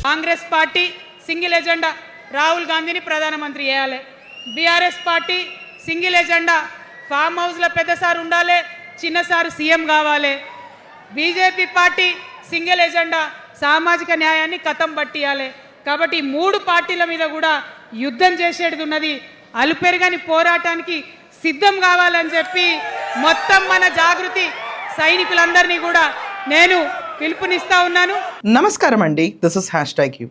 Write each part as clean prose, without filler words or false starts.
Congress party single agenda Rahul గాంధీని ప్రధానమంత్రి చేయాలి. BRS party single agenda farm హౌస్లో పెద్దసారి ఉండాలి, చిన్నసారి సీఎం కావాలి. బీజేపీ పార్టీ సింగిల్ ఎజెండా సామాజిక న్యాయాన్ని కథం పట్టియాలి. కాబట్టి 3 పార్టీల మీద కూడా యుద్ధం చేసేది ఉన్నది. అలుపెరగని పోరాటానికి సిద్ధం కావాలని చెప్పి మొత్తం మన జాగృతి సైనికులందరినీ కూడా నేను పిలుపునిస్తా ఉన్నాను. నమస్కారం అండి, దిస్ ఇస్ #యు.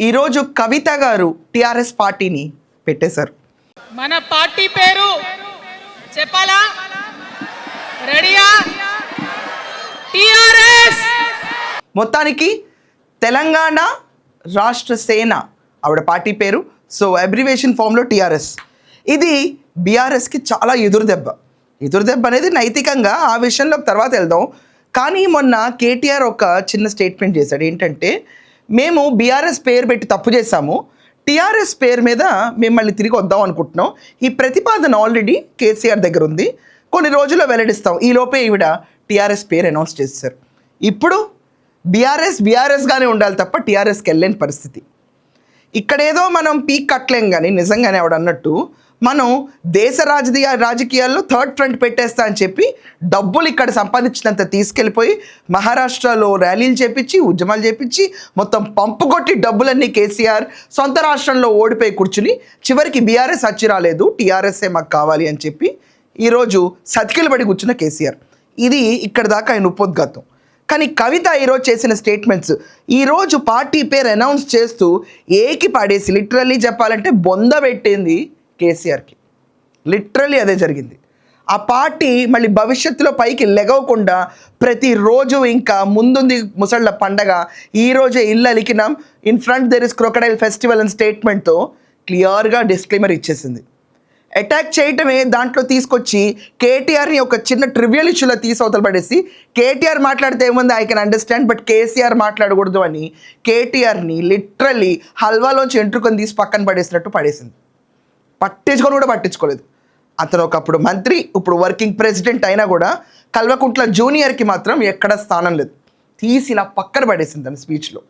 ఈరోజు కవిత గారు టిఆర్ఎస్ పార్టీని పెట్టేశారు. మన పార్టీ పేరు చెప్పాలా? రెడీయా? టిఆర్ఎస్. మొత్తానికి తెలంగాణ రాష్ట్ర సేన ఆవిడ పార్టీ పేరు. సో అబ్రివేషన్ ఫామ్లో టిఆర్ఎస్. ఇది బీఆర్ఎస్కి చాలా ఎదురుదెబ్బ అనేది నైతికంగా ఆ విషయంలో తర్వాత వెళ్దాం. కానీ మొన్న కేటీఆర్ ఒక చిన్న స్టేట్మెంట్ చేశాడు. ఏంటంటే, మేము బీఆర్ఎస్ పేరు పెట్టి తప్పు చేశాము, టీఆర్ఎస్ పేరు మీద మేము మళ్ళీ తిరిగి వద్దాం అనుకుంటున్నాం. ఈ ప్రతిపాదన ఆల్రెడీ కేసీఆర్ దగ్గర ఉంది, కొన్ని రోజుల్లో వెల్లడిస్తాం. ఈలోపే ఈవిడ టీఆర్ఎస్ పేరు అనౌన్స్ చేశారు. ఇప్పుడు బీఆర్ఎస్గానే ఉండాలి తప్ప టీఆర్ఎస్కి వెళ్ళలేని పరిస్థితి. ఇక్కడేదో మనం పీక్ కట్టలేం, కానీ నిజంగానే ఆవిడ అన్నట్టు మనం దేశ రాజకీయాల్లో థర్డ్ ఫ్రంట్ పెట్టేస్తా అని చెప్పి డబ్బులు ఇక్కడ సంపాదించినంత తీసుకెళ్ళిపోయి మహారాష్ట్రలో ర్యాలీలు చేపించి, ఉద్యమాలు చేపించి, మొత్తం పంపు కొట్టి డబ్బులన్నీ కేసీఆర్ సొంత రాష్ట్రంలో ఓడిపోయి కూర్చుని చివరికి బీఆర్ఎస్ వచ్చి రాలేదు, టీఆర్ఎస్ఏ మాకు కావాలి అని చెప్పి ఈరోజు సతికిలు పడి కూర్చున్న కేసీఆర్. ఇది ఇక్కడ దాకా ఆయన ఉపోద్ఘాతం. కానీ కవిత ఈరోజు చేసిన స్టేట్మెంట్స్, ఈరోజు పార్టీ పేరు అనౌన్స్ చేస్తూ ఏకి పాడేసి లిటరల్లీ చెప్పాలంటే బొంద పెట్టింది కేసీఆర్కి. లిటరల్లీ అదే జరిగింది. ఆ పార్టీ మళ్ళీ భవిష్యత్తులో పైకి లెగవకుండా ప్రతిరోజు ఇంకా ముందుంది ముసళ్ళ పండగ, ఈరోజే ఇల్లు అలికినాం, in front there is crocodile festival అని స్టేట్మెంట్తో క్లియర్గా డిస్క్లైమర్ ఇచ్చేసింది. అటాక్ చేయటమే దాంట్లో తీసుకొచ్చి కేటీఆర్ని ఒక చిన్న ట్రివియల్ ఇష్యూలో అవతల పడేసి, కేటీఆర్ మాట్లాడితే ఏముంది I can understand, but KCR మాట్లాడకూడదు అని కేటీఆర్ని లిటరల్లీ హల్వాలోంచి ఎంట్రుకొని తీసి పక్కన పడేసినట్టు పడేసింది. పట్టించుకోలేదు. అతను ఒకప్పుడు మంత్రి, ఇప్పుడు వర్కింగ్ ప్రెసిడెంట్ అయినా కూడా కల్వకుంట్ల జూనియర్కి మాత్రం ఎక్కడ స్థానం లేదు. తీసి ఇలా పక్కన పడేసింది తన స్పీచ్లో.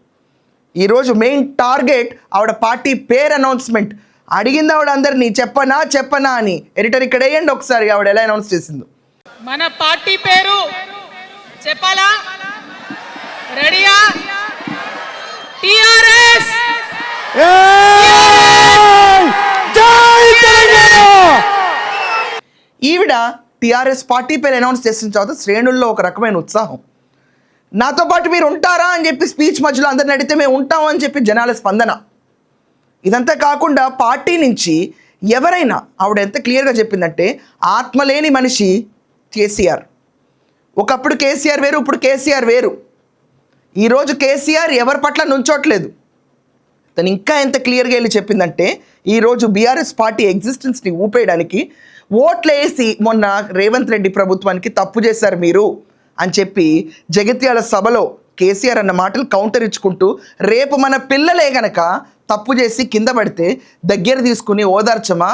ఈరోజు మెయిన్ టార్గెట్ ఆవిడ పార్టీ పేరు అనౌన్స్మెంట్. అడిగింది ఆవిడ అందరినీ చెప్పనా అని. ఎడిటర్ ఇక్కడ వేయండి ఒకసారి ఆవిడ ఎలా అనౌన్స్ చేసిందో. మన పార్టీ పేరు చెప్పాలా? రెడీయా? టిఆర్ఎస్. ఈవిడ టిఆర్ఎస్ పార్టీ పేరు అనౌన్స్ చేసిన తర్వాత శ్రేణుల్లో ఒక రకమైన ఉత్సాహం. నాతో పాటు మీరు ఉంటారా అని చెప్పి స్పీచ్ మధ్యలో అందరిని అడిగితే మేము ఉంటాం అని చెప్పి జనాల స్పందన. ఇదంతా కాకుండా పార్టీ నుంచి ఎవరైనా, ఆవిడ ఎంత క్లియర్గా చెప్పిందంటే, ఆత్మలేని మనిషి కేసీఆర్. ఒకప్పుడు కేసీఆర్ వేరు, ఇప్పుడు కేసీఆర్ వేరు. ఈరోజు కేసీఆర్ ఎవరి పట్ల నుంచోట్లేదు. తను ఇంకా ఎంత క్లియర్గా వెళ్ళి చెప్పిందంటే, ఈరోజు బీఆర్ఎస్ పార్టీ ఎగ్జిస్టెన్స్ని ఊపేయడానికి ఓట్లు వేసి మొన్న రేవంత్ రెడ్డి ప్రభుత్వానికి తప్పు చేశారు మీరు అని చెప్పి జగిత్యాల సభలో కేసీఆర్ అన్న మాటలు కౌంటర్ ఇచ్చుకుంటూ, రేపు మన పిల్లలే గనక తప్పు చేసి కింద పడితే దగ్గర తీసుకుని ఓదార్చమా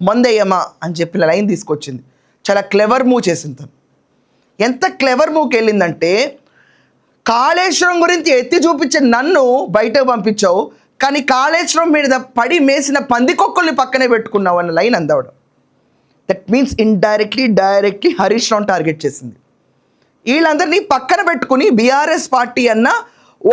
మందేయమా అని చెప్పి లైన్ తీసుకొచ్చింది. చాలా క్లెవర్ మూవ్ చేసింది తను. ఎంత క్లెవర్ మూవ్కి వెళ్ళిందంటే, కాళేశ్వరం గురించి ఎత్తి చూపించే నన్ను బయటకు పంపించావు, కానీ కాళేశ్వరం మీద పడి మేసిన పందికొక్కుల్ని పక్కనే పెట్టుకున్నావు అన్న లైన్ అందవడం. దట్ మీన్స్ డైరెక్ట్లీ హరీష్ రావుని టార్గెట్ చేసింది. వీళ్ళందరినీ పక్కన పెట్టుకుని బీఆర్ఎస్ పార్టీ అన్న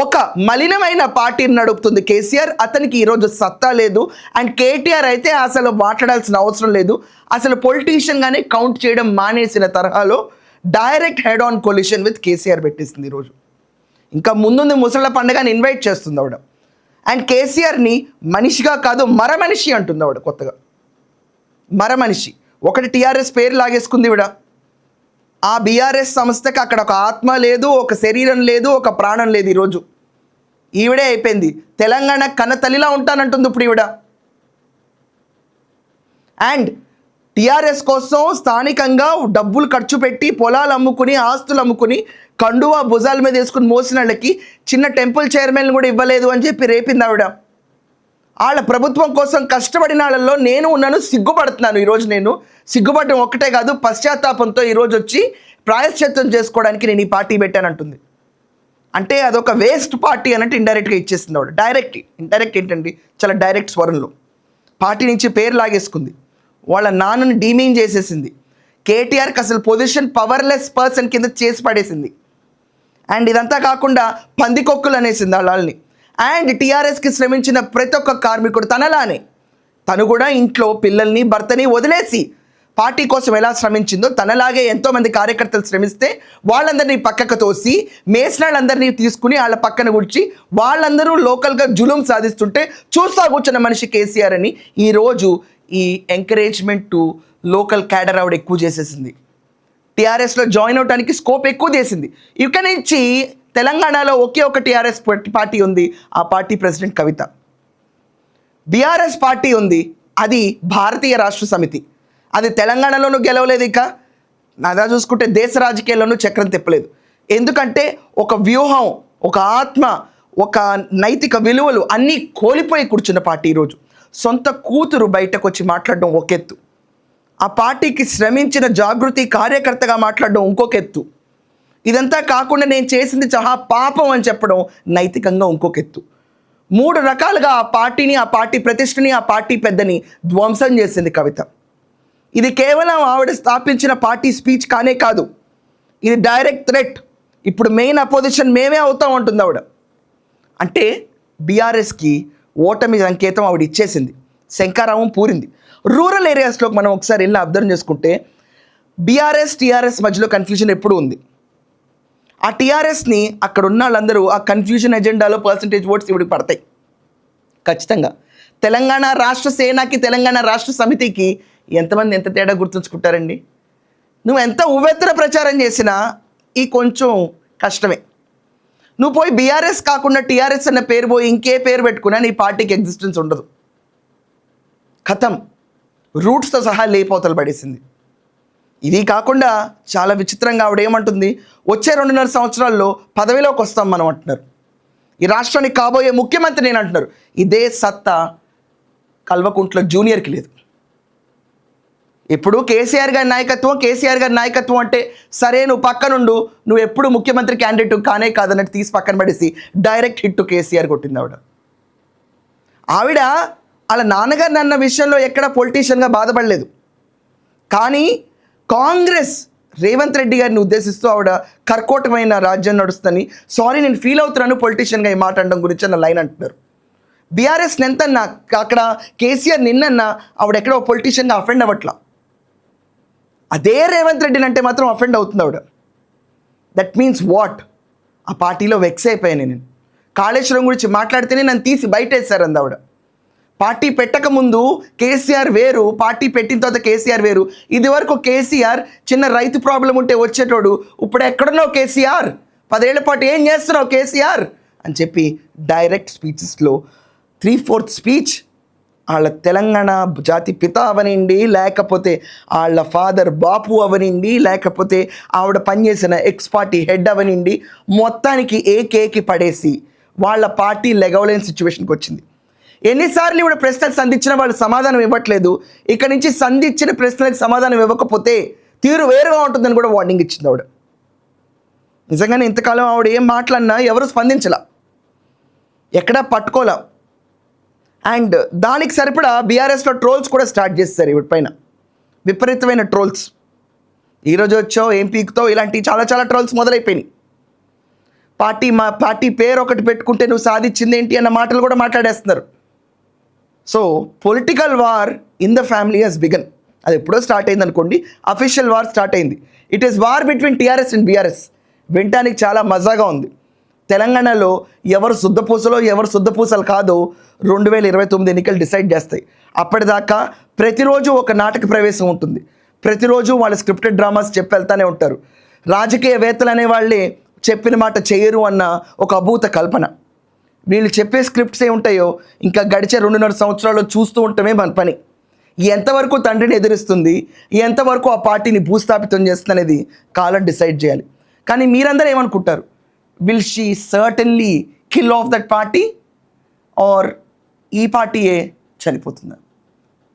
ఒక మలినమైన పార్టీని నడుపుతుంది కేసీఆర్. అతనికి ఈరోజు సత్తా లేదు. అండ్ కేటీఆర్ అయితే అసలు మాట్లాడాల్సిన అవసరం లేదు. అసలు పొలిటీషియన్గానే కౌంట్ చేయడం మానేసిన తరహాలో direct head on collision with KCR పెట్టేసింది ఈరోజు. ఇంకా ముందుంది ముసళ్ళ పండుగని ఇన్వైట్ చేస్తుంది ఆవిడ. అండ్ కేసీఆర్ని మనిషిగా కాదు మరమనిషి అంటుంది ఆవిడ. కొత్తగా మరమనిషి. ఒకటి టీఆర్ఎస్ పేరు లాగేసుకుంది ఈవిడ. ఆ బీఆర్ఎస్ సంస్థకి అక్కడ ఒక ఆత్మ లేదు, ఒక శరీరం లేదు, ఒక ప్రాణం లేదు. ఈరోజు ఈవిడే అయిపోయింది. తెలంగాణ కన్న తల్లిలా ఉంటానంటుంది ఇప్పుడు ఈవిడ. అండ్ టీఆర్ఎస్ కోసం స్థానికంగా డబ్బులు ఖర్చు పెట్టి పొలాలు అమ్ముకుని, ఆస్తులు అమ్ముకుని, కండువా భుజాల మీద వేసుకుని మోసిన వాళ్ళకి చిన్న టెంపుల్ చైర్మన్ కూడా ఇవ్వలేదు అని చెప్పి రేపింది ఆవిడ. వాళ్ళ ప్రభుత్వం కోసం కష్టపడిన వాళ్ళల్లో నేను ఉన్నాను, సిగ్గుపడుతున్నాను. ఈరోజు నేను సిగ్గుపడడం ఒక్కటే కాదు, పశ్చాత్తాపంతో ఈరోజు వచ్చి ప్రాయశ్చిత్తం చేసుకోవడానికి నేను ఈ పార్టీ పెట్టానంటుంది. అంటే అదొక వేస్ట్ పార్టీ అన్నట్టు ఇండైరెక్ట్గా ఇచ్చేసింది ఆవిడ. ఇండైరెక్ట్ ఏంటండి, చాలా డైరెక్ట్ స్వరంలో పార్టీ నుంచి పేరు లాగేసుకుంది. వాళ్ళ నాన్నని డీమీన్ చేసేసింది. కేటీఆర్కి అసలు పొజిషన్ పవర్లెస్ పర్సన్ కింద చేసి పడేసింది. అండ్ ఇదంతా కాకుండా పందికొక్కులు అనేసింది వాళ్ళని. అండ్ టీఆర్ఎస్కి శ్రమించిన ప్రతి ఒక్క కార్మికుడు తనలానే తను కూడా ఇంట్లో పిల్లల్ని భర్తని వదిలేసి పార్టీ కోసం ఎలా శ్రమించిందో తనలాగే ఎంతోమంది కార్యకర్తలు శ్రమిస్తే వాళ్ళందరినీ పక్కకు తోసి మేస్నాళ్ళందరినీ తీసుకుని వాళ్ళ పక్కన కూర్చి వాళ్ళందరూ లోకల్గా జులుం సాధిస్తుంటే చూస్తా కూర్చున్న మనిషి కేసీఆర్ అని ఈరోజు ఈ ఎంకరేజ్మెంట్ టు లోకల్ క్యాడర్ ఆవిడ ఎక్కువ చేసేసింది. టీఆర్ఎస్లో జాయిన్ అవడానికి స్కోప్ ఎక్కువ చేసింది. ఇక నుంచి తెలంగాణలో ఒకే ఒక టీఆర్ఎస్ పార్టీ ఉంది, ఆ పార్టీ ప్రెసిడెంట్ కవిత. బీఆర్ఎస్ పార్టీ ఉంది, అది భారతీయ రాష్ట్ర సమితి. అది తెలంగాణలోనూ గెలవలేదు, ఇక అదా చూసుకుంటే దేశ రాజకీయాల్లోనూ చక్రం తిప్పలేదు. ఎందుకంటే ఒక వ్యూహం, ఒక ఆత్మ, ఒక నైతిక విలువలు అన్నీ కోల్పోయి కూర్చున్న పార్టీ ఈరోజు. సొంత కూతురు బయటకు వచ్చి మాట్లాడడం ఒక ఎత్తు, ఆ పార్టీకి శ్రమించిన జాగృతి కార్యకర్తగా మాట్లాడడం ఇంకొక ఎత్తు. ఇదంతా కాకుండా నేను చేసింది చాలా పాపం అని చెప్పడం నైతికంగా ఇంకొక ఎత్తు. 3 రకాలుగా ఆ పార్టీని, ఆ పార్టీ ప్రతిష్టని, ఆ పార్టీ పెద్దని ధ్వంసం చేసింది కవిత. ఇది కేవలం ఆవిడ స్థాపించిన పార్టీ స్పీచ్ కానే కాదు, ఇది డైరెక్ట్ థ్రెట్. ఇప్పుడు మెయిన్ అపోజిషన్ మేమే అవుతాం అంటుంది ఆవిడ. అంటే బీఆర్ఎస్కి ఓటమి సంకేతం ఆవిడ ఇచ్చేసింది, శంకారావం పూరింది. రూరల్ ఏరియాస్లోకి మనం ఒకసారి వెళ్ళి అబ్జర్వ్ చేసుకుంటే బీఆర్ఎస్ టీఆర్ఎస్ మధ్యలో కన్ఫ్యూజన్ ఎప్పుడూ ఉంది. ఆ టీఆర్ఎస్ని అక్కడ ఉన్న వాళ్ళందరూ ఆ కన్ఫ్యూజన్ ఎజెండాలో పర్సంటేజ్ ఓట్స్ ఇవిడికి పడతాయి ఖచ్చితంగా. తెలంగాణ రాష్ట్ర సేనకి, తెలంగాణ రాష్ట్ర సమితికి ఎంతమంది ఎంత తేడా గుర్తుంచుకుంటారండి? నువ్వు ఎంత ఉవ్వెత్తున ప్రచారం చేసినా ఈ కొంచెం కష్టమే. నువ్వు పోయి బీఆర్ఎస్ కాకుండా టీఆర్ఎస్ అన్న పేరు పోయి ఇంకే పేరు పెట్టుకున్నా నీ పార్టీకి ఎగ్జిస్టెన్స్ ఉండదు. ఖతం, రూట్స్తో సహా లేపోతలు పడేసింది. ఇది కాకుండా చాలా విచిత్రంగా ఆవిడ ఏమంటుంది, వచ్చే 2.5 సంవత్సరాల్లో పదవిలోకి వస్తాం మనం అంటున్నారు. ఈ రాష్ట్రానికి కాబోయే ముఖ్యమంత్రి నేను అంటున్నారు. ఇదే సత్తా కల్వకుంట్ల జూనియర్కి లేదు. ఇప్పుడు కేసీఆర్ గారి నాయకత్వం అంటే సరే నువ్వు పక్కనుండు, నువ్వు ఎప్పుడు ముఖ్యమంత్రి క్యాండిడేట్ కానే కాదన్నట్టు తీసి పక్కన పడేసి డైరెక్ట్ హిట్ కేసీఆర్ కొట్టింది ఆవిడ. వాళ్ళ నాన్నగారిని అన్న విషయంలో ఎక్కడ పొలిటీషియన్గా బాధపడలేదు. కానీ కాంగ్రెస్ రేవంత్ రెడ్డి గారిని ఉద్దేశిస్తూ ఆవిడ కర్కోటమైన రాజ్యం నడుస్తుందని, సారీ నేను ఫీల్ అవుతున్నాను పొలిటీషియన్గా ఈ మాట అనడం గురించి అన్న లైన్ అంటున్నారు. బీఆర్ఎస్ ఎంతన్నా అక్కడ కేసీఆర్ నిన్నన్నా ఆవిడ ఎక్కడో పొలిటీషియన్గా అఫెండ్ అవ్వట్లా. అదే రేవంత్ రెడ్డిని అంటే మాత్రం అఫెండ్ అవుతుంది ఆవిడ. That means what? ఆ పార్టీలో వెక్స్ అయిపోయాను నేను. కాళేశ్వరం గురించి మాట్లాడితేనే నన్ను తీసి బయటేశారు అంది ఆవిడ. పార్టీ పెట్టకముందు కేసీఆర్ వేరు, పార్టీ పెట్టిన తర్వాత కేసీఆర్ వేరు. ఇది వరకు కేసీఆర్ చిన్న రైతు ప్రాబ్లం ఉంటే వచ్చేటోడు, ఇప్పుడు ఎక్కడున్నావు కేసీఆర్, 10 ఏళ్ల పాటు ఏం చేస్తున్నావు కేసీఆర్ అని చెప్పి డైరెక్ట్ స్పీచెస్లో 3/4 స్పీచ్ వాళ్ళ తెలంగాణ జాతి పిత అవనండి, లేకపోతే వాళ్ళ ఫాదర్ బాపు అవనండి, లేకపోతే ఆవిడ పనిచేసిన ఎక్స్ పార్టీ హెడ్ అవనండి, మొత్తానికి ఏకేకి పడేసి వాళ్ళ పార్టీ లెగవలేని సిచ్యువేషన్కి వచ్చింది. ఎన్నిసార్లు ఇవిడ ప్రశ్నలకు సంధించిన వాళ్ళు సమాధానం ఇవ్వట్లేదు. ఇక నుంచి సంధించిన ప్రశ్నలకు సమాధానం ఇవ్వకపోతే తీరు వేరుగా ఉంటుందని కూడా వార్నింగ్ ఇచ్చింది ఆవిడ. నిజంగానే ఇంతకాలం ఆవిడ ఏం మాట్లాడినా ఎవరు స్పందించలా, ఎక్కడా పట్టుకోలే. అండ్ దానికి సరిపడా బీఆర్ఎస్లో ట్రోల్స్ కూడా స్టార్ట్ చేస్తారు ఇవిడ పైన, విపరీతమైన ట్రోల్స్. ఈరోజు వచ్చో ఏం పీకుతో ఇలాంటి చాలా చాలా ట్రోల్స్ మొదలైపోయినాయి. మా పార్టీ పేరు ఒకటి పెట్టుకుంటే నువ్వు సాధించింది ఏంటి అన్న మాటలు కూడా మాట్లాడేస్తున్నారు. So political war in the family has begun. అది ఎప్పుడో స్టార్ట్ అయింది అనుకోండి, అఫీషియల్ వార్ స్టార్ట్ అయింది. It is war between TRS and BRS. వినటానికి చాలా మజాగా ఉంది. తెలంగాణలో ఎవరు శుద్ధపూసలో ఎవరు శుద్ధపూసలు కాదో 2029 ఎన్నికలు డిసైడ్ చేస్తాయి. అప్పటిదాకా ప్రతిరోజు ఒక నాటక ప్రవేశం ఉంటుంది, ప్రతిరోజు వాళ్ళ స్క్రిప్టెడ్ డ్రామాస్ చెప్పి వెళ్తూనే ఉంటారు. రాజకీయవేత్తలు అనేవాళ్ళే చెప్పిన మాట చేయరు అన్న ఒక అభూత కల్పన. వీళ్ళు చెప్పే స్క్రిప్ట్స్ ఏ ఉంటాయో ఇంకా గడిచే 2.5 సంవత్సరాలు చూస్తూ ఉండటమే మన పని. ఎంతవరకు తండ్రిని ఎదిరిస్తుంది, ఎంతవరకు ఆ పార్టీని భూస్థాపితం చేస్తుంది అనేది కాలం డిసైడ్ చేయాలి. కానీ మీరందరూ ఏమనుకుంటారు? Will she certainly kill of that party or ఈ పార్టీయే చనిపోతుందా?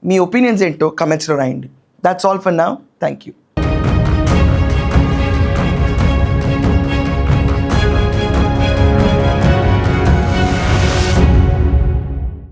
మీ ఒపీనియన్స్ ఏంటో కమెంట్స్లో రాయండి. That's all for now. Thank you.